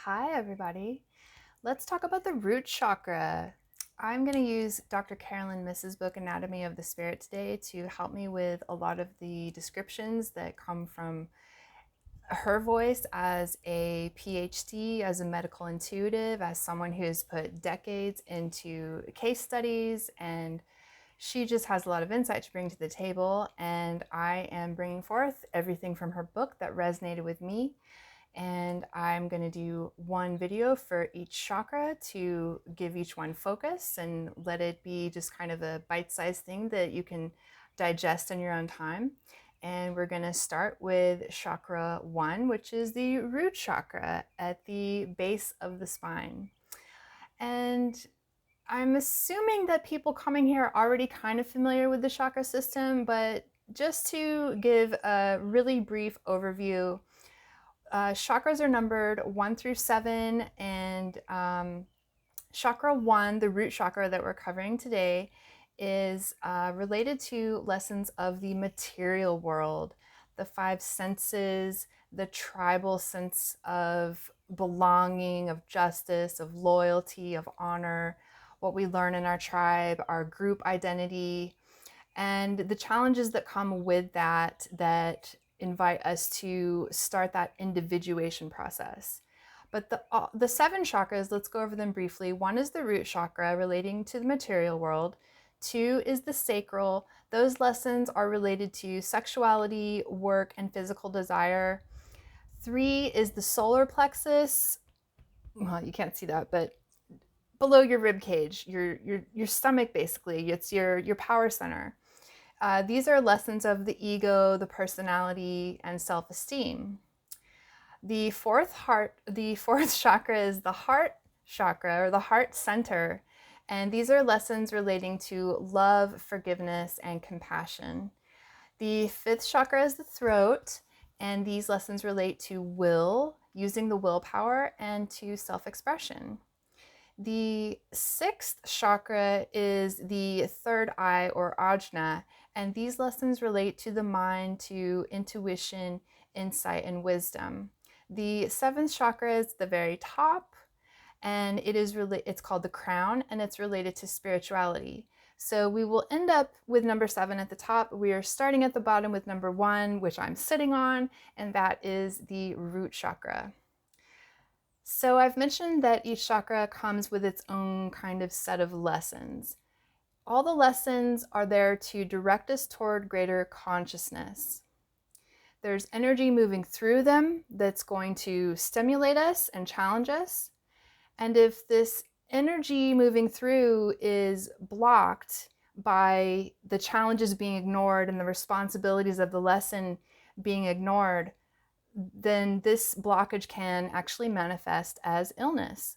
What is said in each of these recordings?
Hi, everybody. Let's talk about the root chakra. I'm going to use Dr. Carolyn Miss's book, Anatomy of the Spirit, today to help me with a lot of the descriptions that come from her voice as a PhD, as a medical intuitive, as someone who's put decades into case studies, and she just has a lot of insight to bring to the table. And I am bringing forth everything from her book that resonated with me, and I'm going to do one video for each chakra to give each one focus and let it be just kind of a bite-sized thing that you can digest in your own time. And we're going to start with Chakra One, which is the root chakra at the base of the spine. And I'm assuming that people coming here are already kind of familiar with the chakra system, but just to give a really brief overview, chakras are numbered 1 through 7, and Chakra 1, the root chakra that we're covering today, is related to lessons of the material world, the 5 senses, the tribal sense of belonging, of justice, of loyalty, of honor, what we learn in our tribe, our group identity, and the challenges that come with that invite us to start that individuation process. But the 7 chakras, let's go over them briefly. 1 is the root chakra, relating to the material world. 2 is the sacral. Those lessons are related to sexuality, work, and physical desire. 3 is the solar plexus. Well, you can't see that, but below your rib cage, your stomach, basically. It's your power center. These are lessons of the ego, the personality, and self-esteem. The fourth chakra is the heart chakra, or the heart center, and these are lessons relating to love, forgiveness, and compassion. The 5th chakra is the throat, and these lessons relate to will, using the willpower, and to self-expression. The 6th chakra is the third eye, or ajna, and these lessons relate to the mind, to intuition, insight, and wisdom. The 7th chakra is the very top, and it's called the crown, and it's related to spirituality. So we will end up with number 7 at the top. We are starting at the bottom with number 1, which I'm sitting on, and that is the root chakra. So I've mentioned that each chakra comes with its own kind of set of lessons. All the lessons are there to direct us toward greater consciousness. There's energy moving through them that's going to stimulate us and challenge us. And if this energy moving through is blocked by the challenges being ignored and the responsibilities of the lesson being ignored, then this blockage can actually manifest as illness.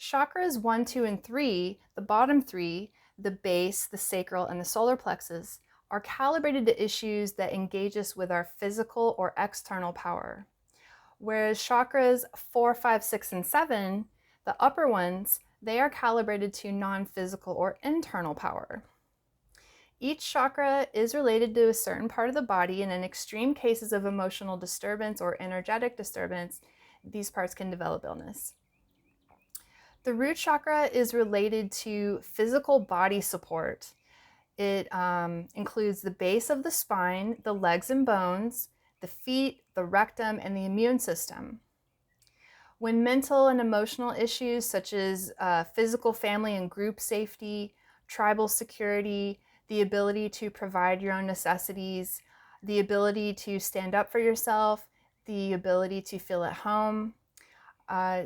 Chakras 1, 2, and 3, the bottom 3, the base, the sacral, and the solar plexus, are calibrated to issues that engage us with our physical or external power. Whereas chakras 4, 5, 6, and 7, the upper ones, they are calibrated to non-physical or internal power. Each chakra is related to a certain part of the body, and in extreme cases of emotional disturbance or energetic disturbance, these parts can develop illness. The root chakra is related to physical body support. It includes the base of the spine, the legs and bones, the feet, the rectum, and the immune system. When mental and emotional issues such as physical, family, and group safety, tribal security, the ability to provide your own necessities, the ability to stand up for yourself, the ability to feel at home,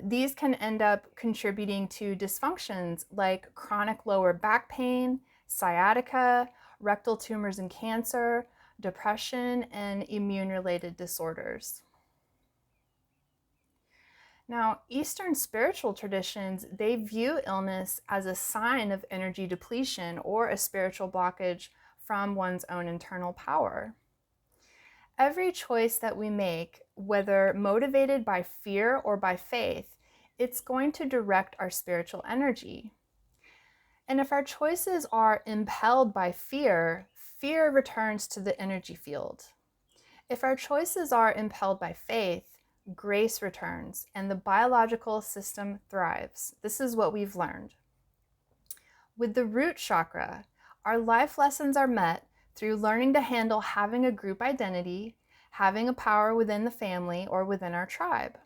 these can end up contributing to dysfunctions like chronic lower back pain, sciatica, rectal tumors and cancer, depression, and immune-related disorders. Now, Eastern spiritual traditions, they view illness as a sign of energy depletion or a spiritual blockage from one's own internal power. Every choice that we make, whether motivated by fear or by faith, it's going to direct our spiritual energy. And if our choices are impelled by fear, fear returns to the energy field. If our choices are impelled by faith, grace returns and the biological system thrives. This is what we've learned. With the root chakra, our life lessons are met through learning to handle having a group identity, having a power within the family or within our tribe.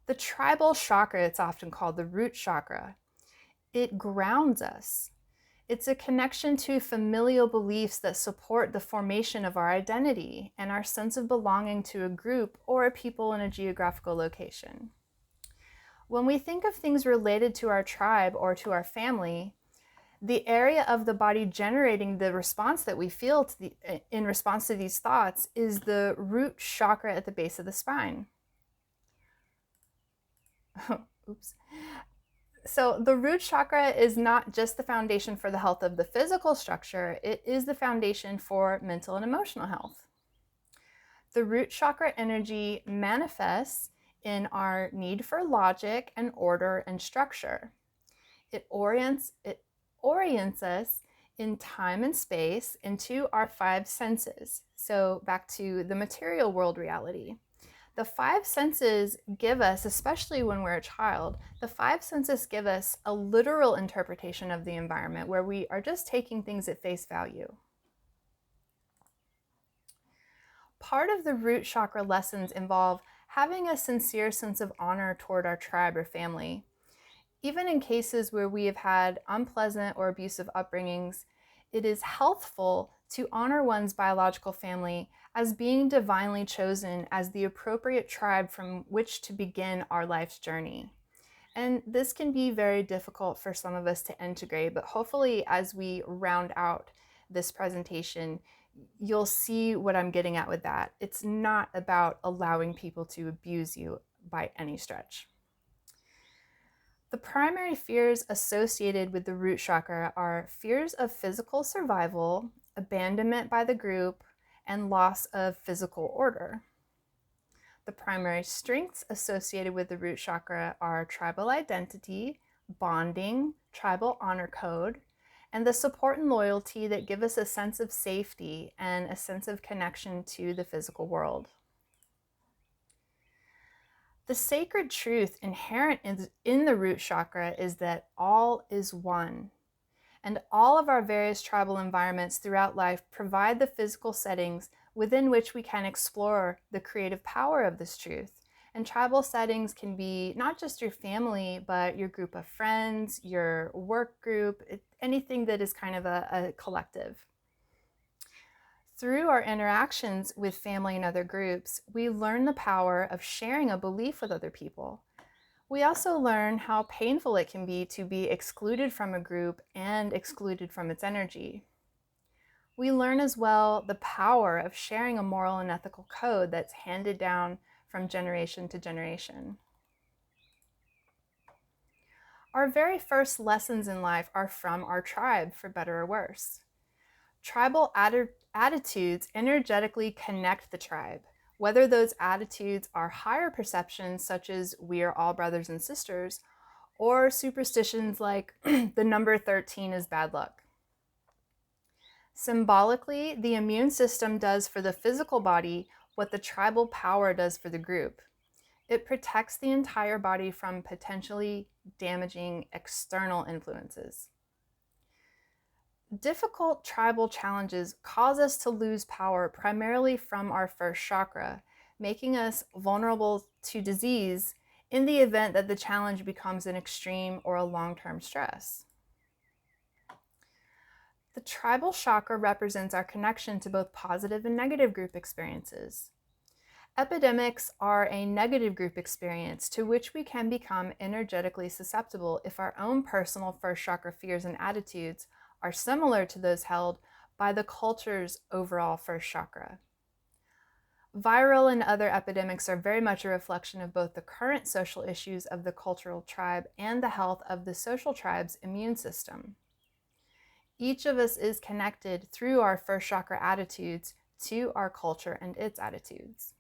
The tribal chakra, it's often called the root chakra, it grounds us. It's a connection to familial beliefs that support the formation of our identity and our sense of belonging to a group or a people in a geographical location. When we think of things related to our tribe or to our family, the area of the body generating the response that we feel in response to these thoughts is the root chakra at the base of the spine. Oops. So the root chakra is not just the foundation for the health of the physical structure, it is the foundation for mental and emotional health. The root chakra energy manifests in our need for logic and order and structure. It orients us in time and space into our five senses. So back to the material world reality. The five senses give us, especially when we're a child, the five senses give us a literal interpretation of the environment where we are just taking things at face value. Part of the root chakra lessons involve having a sincere sense of honor toward our tribe or family. Even in cases where we have had unpleasant or abusive upbringings, it is healthful to honor one's biological family as being divinely chosen as the appropriate tribe from which to begin our life's journey. And this can be very difficult for some of us to integrate, but hopefully as we round out this presentation, you'll see what I'm getting at with that. It's not about allowing people to abuse you by any stretch. The primary fears associated with the root chakra are fears of physical survival, abandonment by the group, and loss of physical order. The primary strengths associated with the root chakra are tribal identity, bonding, tribal honor code, and the support and loyalty that give us a sense of safety and a sense of connection to the physical world. The sacred truth inherent in the root chakra is that all is one. And all of our various tribal environments throughout life provide the physical settings within which we can explore the creative power of this truth. And tribal settings can be not just your family, but your group of friends, your work group, anything that is kind of a collective. Through our interactions with family and other groups, we learn the power of sharing a belief with other people. We also learn how painful it can be to be excluded from a group and excluded from its energy. We learn as well the power of sharing a moral and ethical code that's handed down from generation to generation. Our very first lessons in life are from our tribe, for better or worse. Tribal attitudes energetically connect the tribe. Whether those attitudes are higher perceptions, such as we are all brothers and sisters, or superstitions like the number 13 is bad luck. Symbolically, the immune system does for the physical body what the tribal power does for the group. It protects the entire body from potentially damaging external influences. Difficult tribal challenges cause us to lose power primarily from our first chakra, making us vulnerable to disease in the event that the challenge becomes an extreme or a long-term stress. The tribal chakra represents our connection to both positive and negative group experiences. Epidemics are a negative group experience to which we can become energetically susceptible if our own personal first chakra fears and attitudes are similar to those held by the culture's overall first chakra. Viral and other epidemics are very much a reflection of both the current social issues of the cultural tribe and the health of the social tribe's immune system. Each of us is connected through our first chakra attitudes to our culture and its attitudes.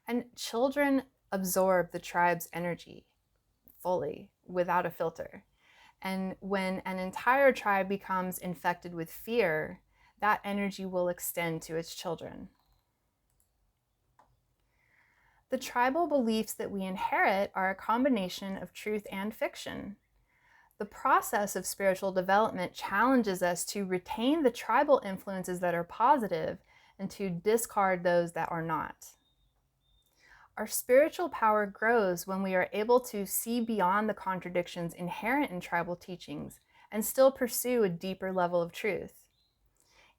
And children absorb the tribe's energy fully, without a filter. And when an entire tribe becomes infected with fear, that energy will extend to its children. The tribal beliefs that we inherit are a combination of truth and fiction. The process of spiritual development challenges us to retain the tribal influences that are positive and to discard those that are not. Our spiritual power grows when we are able to see beyond the contradictions inherent in tribal teachings and still pursue a deeper level of truth.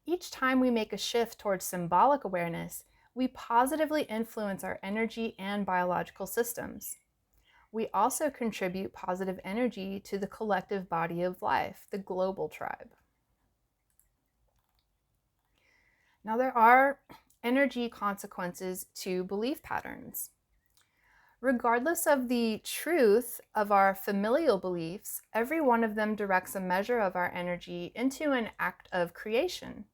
Each time we make a shift towards symbolic awareness, we positively influence our energy and biological systems. We also contribute positive energy to the collective body of life, the global tribe. Now, there are energy consequences to belief patterns. Regardless of the truth of our familial beliefs, every one of them directs a measure of our energy into an act of creation.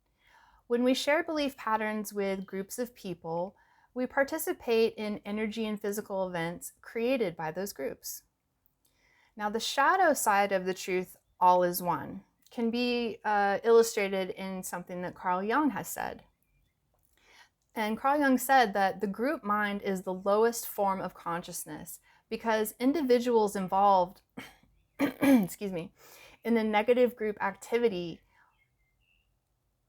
When we share belief patterns with groups of people, we participate in energy and physical events created by those groups. Now, the shadow side of the truth, all is one, can be illustrated in something that Carl Jung has said. And Carl Jung said that the group mind is the lowest form of consciousness because individuals involved excuse me, in a negative group activity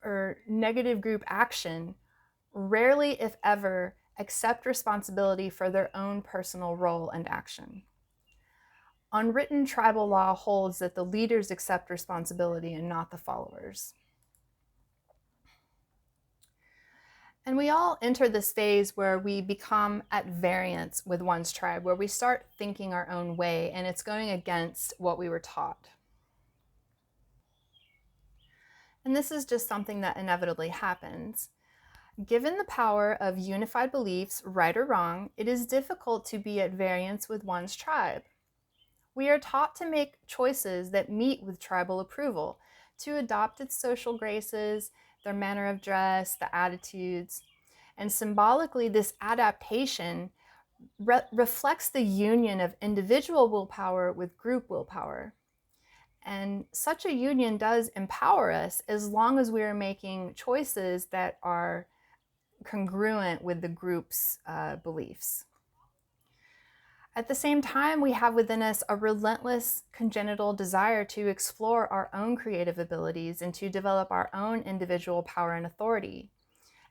or negative group action rarely, if ever, accept responsibility for their own personal role and action. Unwritten tribal law holds that the leaders accept responsibility and not the followers. And we all enter this phase where we become at variance with one's tribe, where we start thinking our own way, and it's going against what we were taught. And this is just something that inevitably happens. Given the power of unified beliefs, right or wrong, it is difficult to be at variance with one's tribe. We are taught to make choices that meet with tribal approval, to adopt its social graces, their manner of dress, the attitudes. And symbolically, this adaptation reflects the union of individual willpower with group willpower. And such a union does empower us as long as we are making choices that are congruent with the group's beliefs. At the same time, we have within us a relentless congenital desire to explore our own creative abilities and to develop our own individual power and authority.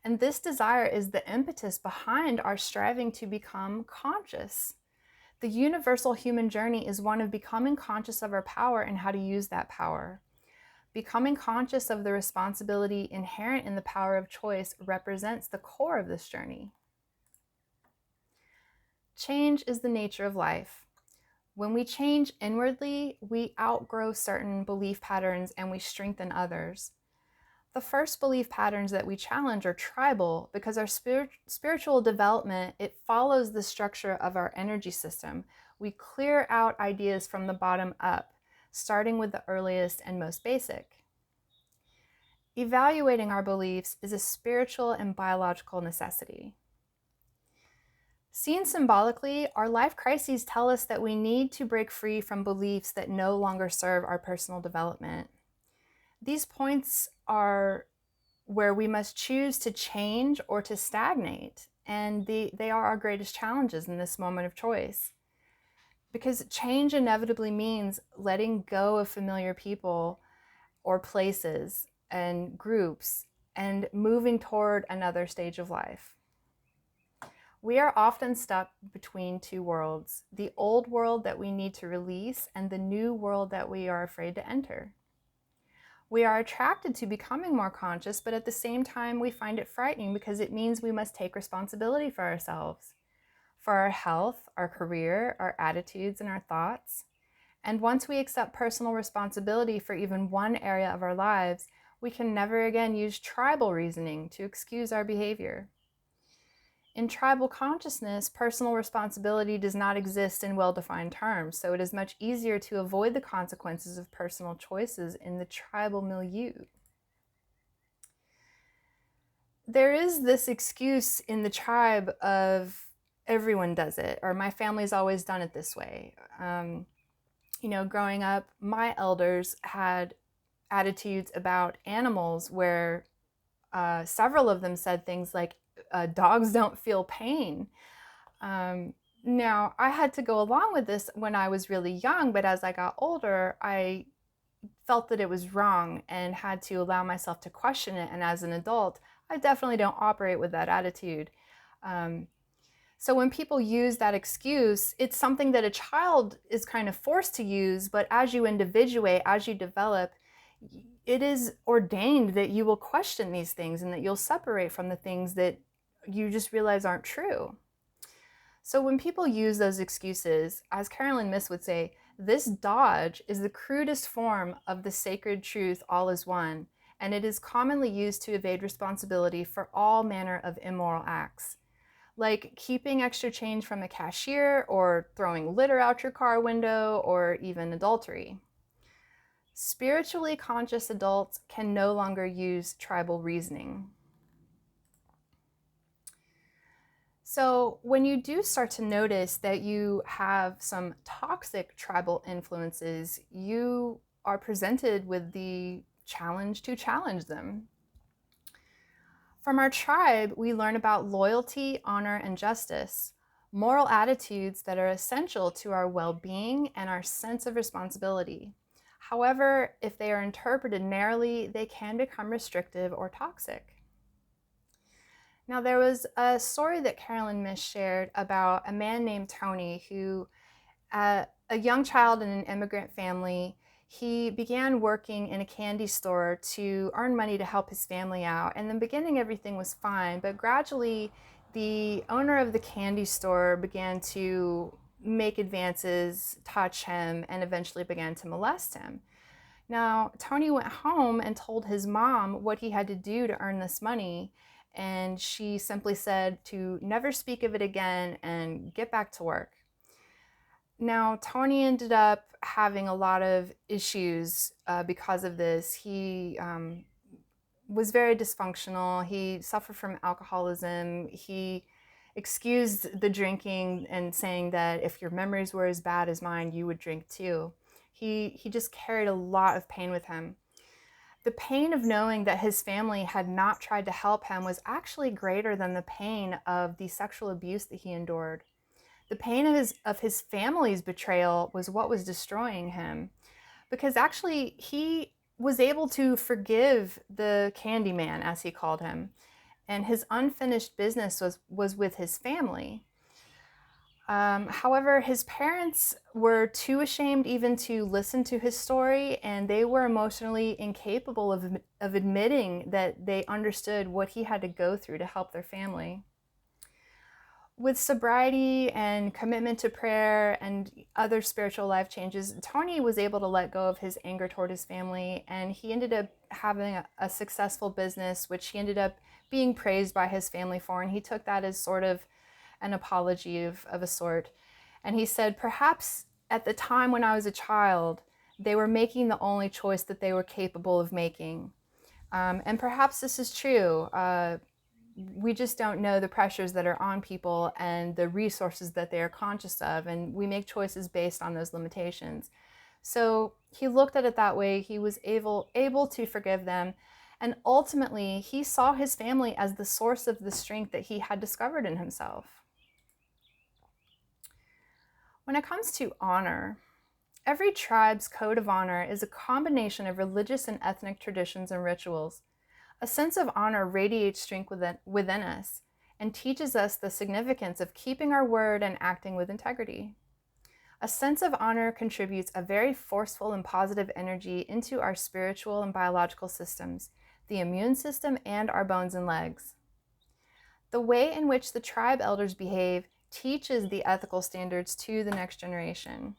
And this desire is the impetus behind our striving to become conscious. The universal human journey is one of becoming conscious of our power and how to use that power. Becoming conscious of the responsibility inherent in the power of choice represents the core of this journey. Change is the nature of life. When we change inwardly, we outgrow certain belief patterns and we strengthen others. The first belief patterns that we challenge are tribal because our spiritual development, it follows the structure of our energy system. We clear out ideas from the bottom up, starting with the earliest and most basic. Evaluating our beliefs is a spiritual and biological necessity. Seen symbolically, our life crises tell us that we need to break free from beliefs that no longer serve our personal development. These points are where we must choose to change or to stagnate, and they are our greatest challenges in this moment of choice. Because change inevitably means letting go of familiar people or places and groups and moving toward another stage of life. We are often stuck between two worlds, the old world that we need to release and the new world that we are afraid to enter. We are attracted to becoming more conscious, but at the same time, we find it frightening because it means we must take responsibility for ourselves, for our health, our career, our attitudes, and our thoughts. And once we accept personal responsibility for even one area of our lives, we can never again use tribal reasoning to excuse our behavior. In tribal consciousness, personal responsibility does not exist in well-defined terms, so it is much easier to avoid the consequences of personal choices in the tribal milieu. There is this excuse in the tribe of everyone does it, or my family's always done it this way. Growing up, my elders had attitudes about animals where Several of them said things like, dogs don't feel pain. Now, I had to go along with this when I was really young, but as I got older, I felt that it was wrong and had to allow myself to question it. And as an adult, I definitely don't operate with that attitude. So when people use that excuse, it's something that a child is kind of forced to use, but as you individuate, as you develop, it is ordained that you will question these things and that you'll separate from the things that you just realize aren't true. So when people use those excuses, as Carolyn Myss would say, this dodge is the crudest form of the sacred truth, all is one, and it is commonly used to evade responsibility for all manner of immoral acts, like keeping extra change from a cashier or throwing litter out your car window or even adultery. Spiritually conscious adults can no longer use tribal reasoning. So when you do start to notice that you have some toxic tribal influences, you are presented with the challenge to challenge them. From our tribe, we learn about loyalty, honor, and justice, moral attitudes that are essential to our well-being and our sense of responsibility. However, if they are interpreted narrowly, they can become restrictive or toxic. Now, there was a story that Carolyn Myss shared about a man named Tony who, a young child in an immigrant family, he began working in a candy store to earn money to help his family out. In the beginning, everything was fine, but gradually the owner of the candy store began to make advances, touch him, and eventually began to molest him. Now, Tony went home and told his mom what he had to do to earn this money, and she simply said to never speak of it again and get back to work. Now, Tony ended up having a lot of issues because of this. He was very dysfunctional. He suffered from alcoholism. He excused the drinking and saying that if your memories were as bad as mine, you would drink too. He just carried a lot of pain with him. The pain of knowing that his family had not tried to help him was actually greater than the pain of the sexual abuse that he endured. The pain of his family's betrayal was what was destroying him, because actually he was able to forgive the Candyman, as he called him, and his unfinished business was with his family. However, his parents were too ashamed even to listen to his story, and they were emotionally incapable of admitting that they understood what he had to go through to help their family. With sobriety and commitment to prayer and other spiritual life changes, Tony was able to let go of his anger toward his family, and he ended up having a successful business, which he ended up being praised by his family for, and he took that as sort of an apology of a sort. And he said, perhaps at the time when I was a child, they were making the only choice that they were capable of making. And perhaps this is true. We just don't know the pressures that are on people and the resources that they are conscious of, and we make choices based on those limitations. So he looked at it that way. He was able to forgive them, and ultimately he saw his family as the source of the strength that he had discovered in himself. When it comes to honor, every tribe's code of honor is a combination of religious and ethnic traditions and rituals. A sense of honor radiates strength within us and teaches us the significance of keeping our word and acting with integrity. A sense of honor contributes a very forceful and positive energy into our spiritual and biological systems, the immune system, and our bones and legs. The way in which the tribe elders behave teaches the ethical standards to the next generation.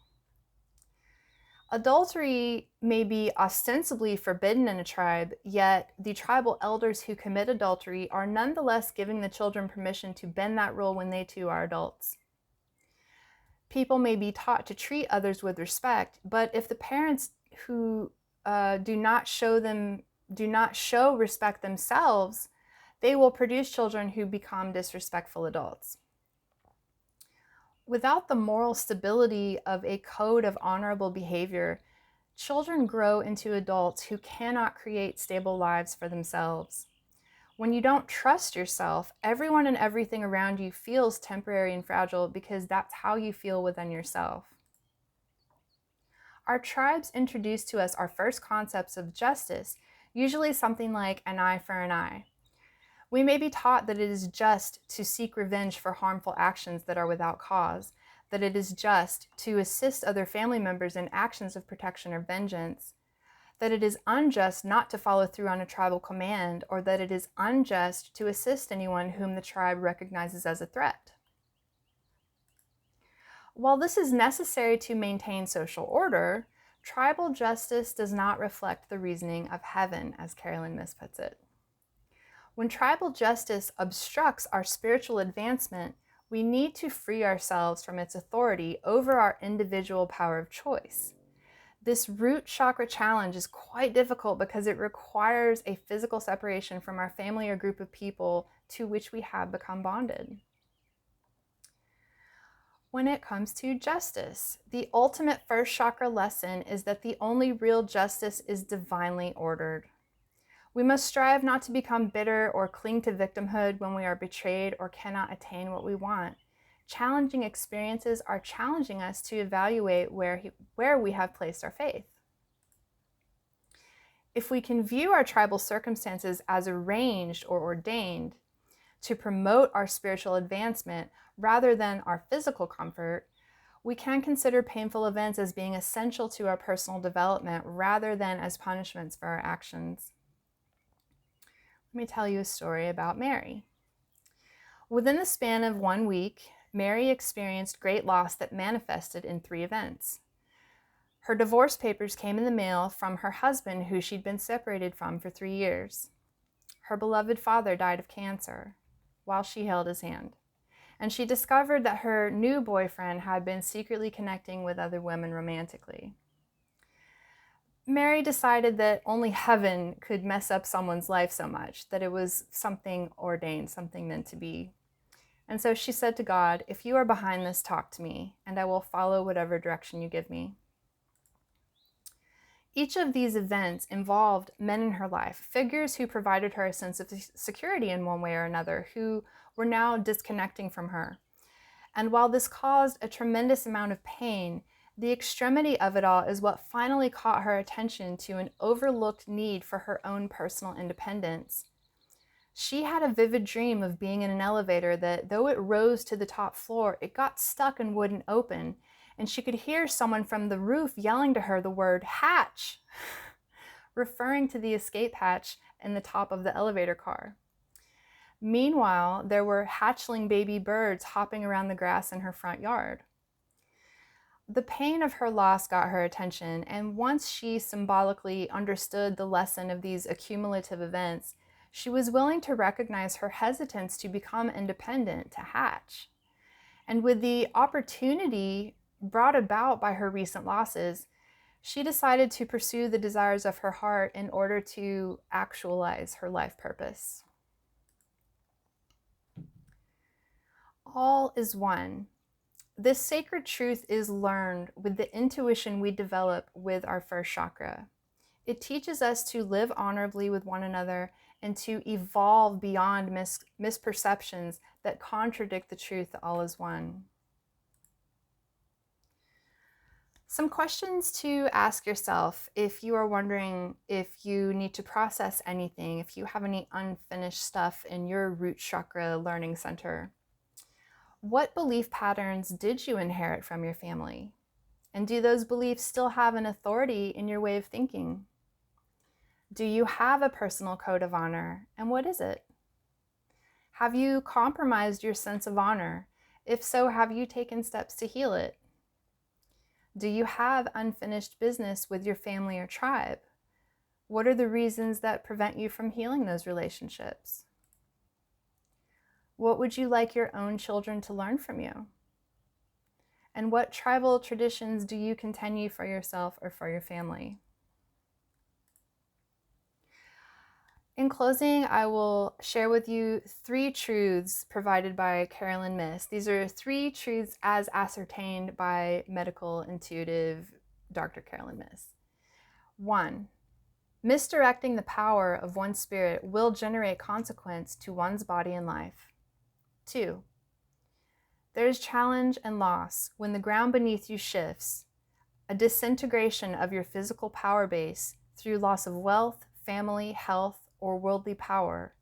Adultery may be ostensibly forbidden in a tribe, yet the tribal elders who commit adultery are nonetheless giving the children permission to bend that rule when they too are adults. People may be taught to treat others with respect, but if the parents who do not show respect themselves, they will produce children who become disrespectful adults. Without the moral stability of a code of honorable behavior, children grow into adults who cannot create stable lives for themselves. When you don't trust yourself, everyone and everything around you feels temporary and fragile because that's how you feel within yourself. Our tribes introduce to us our first concepts of justice, usually something like an eye for an eye. We may be taught that it is just to seek revenge for harmful actions that are without cause, that it is just to assist other family members in actions of protection or vengeance, that it is unjust not to follow through on a tribal command, or that it is unjust to assist anyone whom the tribe recognizes as a threat. While this is necessary to maintain social order, tribal justice does not reflect the reasoning of heaven, as Carolyn Myss puts it. When tribal justice obstructs our spiritual advancement, we need to free ourselves from its authority over our individual power of choice. This root chakra challenge is quite difficult because it requires a physical separation from our family or group of people to which we have become bonded. When it comes to justice, the ultimate first chakra lesson is that the only real justice is divinely ordered. We must strive not to become bitter or cling to victimhood when we are betrayed or cannot attain what we want. Challenging experiences are challenging us to evaluate where we have placed our faith. If we can view our tribal circumstances as arranged or ordained to promote our spiritual advancement rather than our physical comfort, we can consider painful events as being essential to our personal development rather than as punishments for our actions. Let me tell you a story about Mary. Within the span of 1 week, Mary experienced great loss that manifested in 3 events. Her divorce papers came in the mail from her husband, who she'd been separated from for 3 years. Her beloved father died of cancer while she held his hand. And she discovered that her new boyfriend had been secretly connecting with other women romantically. Mary decided that only heaven could mess up someone's life so much, that it was something ordained, something meant to be. And so she said to God, "If you are behind this, talk to me, and I will follow whatever direction you give me." Each of these events involved men in her life, figures who provided her a sense of security in one way or another, who were now disconnecting from her. And while this caused a tremendous amount of pain, the extremity of it all is what finally caught her attention to an overlooked need for her own personal independence. She had a vivid dream of being in an elevator that, though it rose to the top floor, it got stuck and wouldn't open, and she could hear someone from the roof yelling to her the word "hatch," referring to the escape hatch in the top of the elevator car. Meanwhile, there were hatchling baby birds hopping around the grass in her front yard. The pain of her loss got her attention, and once she symbolically understood the lesson of these accumulative events, she was willing to recognize her hesitance to become independent, to hatch. And with the opportunity brought about by her recent losses, she decided to pursue the desires of her heart in order to actualize her life purpose. All is one. This sacred truth is learned with the intuition we develop with our first chakra. It teaches us to live honorably with one another and to evolve beyond misperceptions that contradict the truth that all is one. Some questions to ask yourself if you are wondering if you need to process anything, if you have any unfinished stuff in your root chakra learning center. What belief patterns did you inherit from your family? And do those beliefs still have an authority in your way of thinking? Do you have a personal code of honor, and what is it? Have you compromised your sense of honor? If so, have you taken steps to heal it? Do you have unfinished business with your family or tribe? What are the reasons that prevent you from healing those relationships? What would you like your own children to learn from you? And what tribal traditions do you continue for yourself or for your family? In closing, I will share with you 3 truths provided by Carolyn Myss. These are 3 truths as ascertained by medical intuitive Dr. Carolyn Myss. 1, Misdirecting the power of one's spirit will generate consequence to one's body and life. 2. There is challenge and loss when the ground beneath you shifts, a disintegration of your physical power base through loss of wealth, family, health, or worldly power,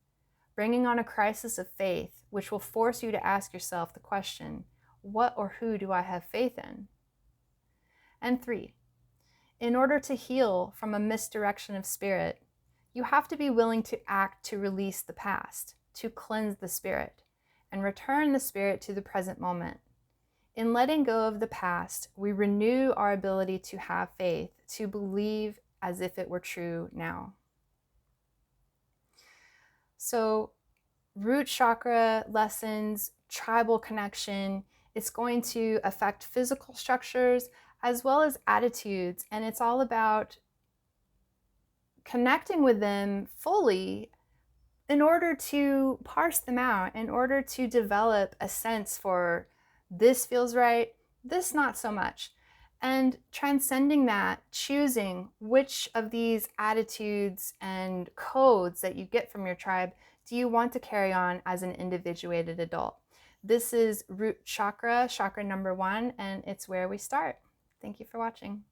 bringing on a crisis of faith, which will force you to ask yourself the question, what or who do I have faith in? And 3, in order to heal from a misdirection of spirit, you have to be willing to act to release the past, to cleanse the spirit, and return the spirit to the present moment. In letting go of the past, we renew our ability to have faith, to believe as if it were true now. So, root chakra lessons, tribal connection, it's going to affect physical structures as well as attitudes, and it's all about connecting with them fully in order to parse them out, in order to develop a sense for this feels right, this not so much. And transcending that, choosing which of these attitudes and codes that you get from your tribe do you want to carry on as an individuated adult. This is Root Chakra, chakra number 1, and it's where we start. Thank you for watching.